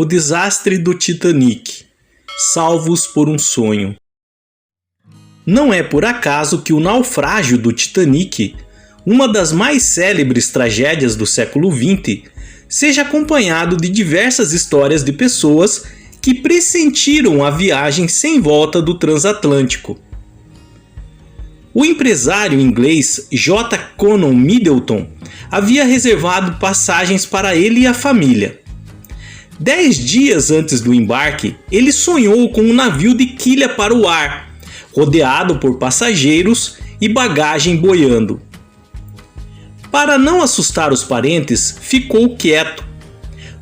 O desastre do Titanic. Salvos por um sonho. Não é por acaso que o naufrágio do Titanic, uma das mais célebres tragédias do século XX, seja acompanhado de diversas histórias de pessoas que pressentiram a viagem sem volta do transatlântico. O empresário inglês J. Conon Middleton havia reservado passagens para ele e a família. 10 dias antes do embarque, ele sonhou com um navio de quilha para o ar, rodeado por passageiros e bagagem boiando. Para não assustar os parentes, ficou quieto,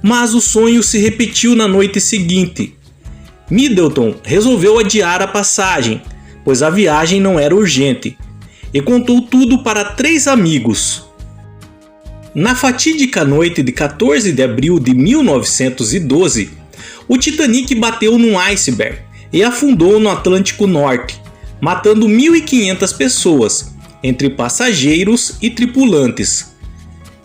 mas o sonho se repetiu na noite seguinte. Middleton resolveu adiar a passagem, pois a viagem não era urgente, e contou tudo para 3 amigos. Na fatídica noite de 14 de abril de 1912, o Titanic bateu num iceberg e afundou no Atlântico Norte, matando 1.500 pessoas, entre passageiros e tripulantes.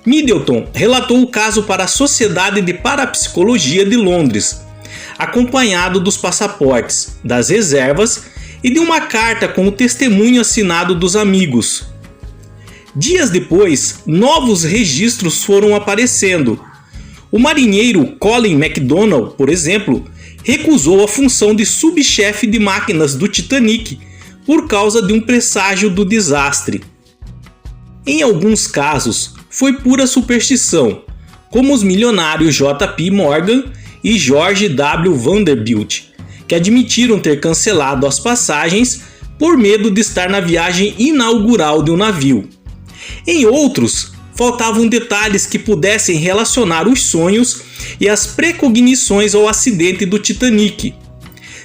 Middleton relatou o caso para a Sociedade de Parapsicologia de Londres, acompanhado dos passaportes, das reservas e de uma carta com o testemunho assinado dos amigos. Dias depois, novos registros foram aparecendo. O marinheiro Colin MacDonald, por exemplo, recusou a função de subchefe de máquinas do Titanic por causa de um presságio do desastre. Em alguns casos, foi pura superstição, como os milionários J.P. Morgan e George W. Vanderbilt, que admitiram ter cancelado as passagens por medo de estar na viagem inaugural de um navio. Em outros, faltavam detalhes que pudessem relacionar os sonhos e as precognições ao acidente do Titanic.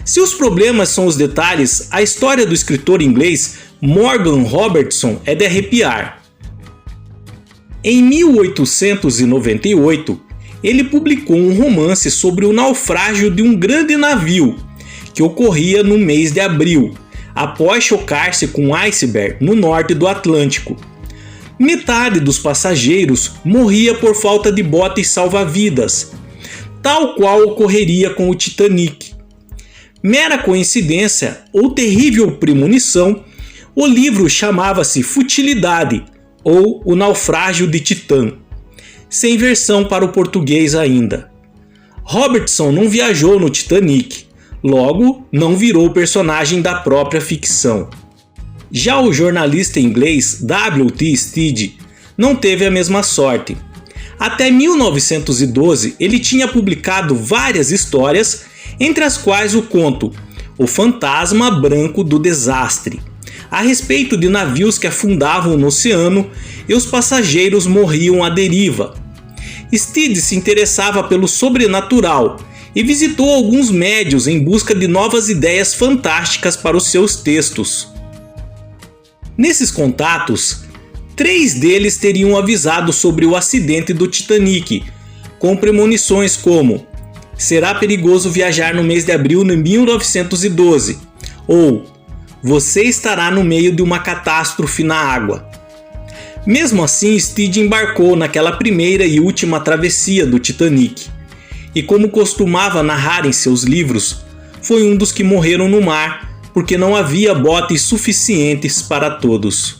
Se os problemas são os detalhes, a história do escritor inglês Morgan Robertson é de arrepiar. Em 1898, ele publicou um romance sobre o naufrágio de um grande navio, que ocorria no mês de abril, após chocar-se com um iceberg no norte do Atlântico. Metade dos passageiros morria por falta de botes salva-vidas, tal qual ocorreria com o Titanic. Mera coincidência ou terrível premonição, o livro chamava-se Futilidade ou O Naufrágio de Titã, sem versão para o português ainda. Robertson não viajou no Titanic, logo não virou personagem da própria ficção. Já o jornalista inglês W.T. Stead não teve a mesma sorte. Até 1912 ele tinha publicado várias histórias, entre as quais o conto O Fantasma Branco do Desastre, a respeito de navios que afundavam no oceano e os passageiros morriam à deriva. Stead se interessava pelo sobrenatural e visitou alguns médiuns em busca de novas ideias fantásticas para os seus textos. Nesses contatos, 3 deles teriam avisado sobre o acidente do Titanic, com premonições como: será perigoso viajar no mês de abril de 1912, ou você estará no meio de uma catástrofe na água. Mesmo assim, Stead embarcou naquela primeira e última travessia do Titanic, e como costumava narrar em seus livros, foi um dos que morreram no mar porque não havia botes suficientes para todos.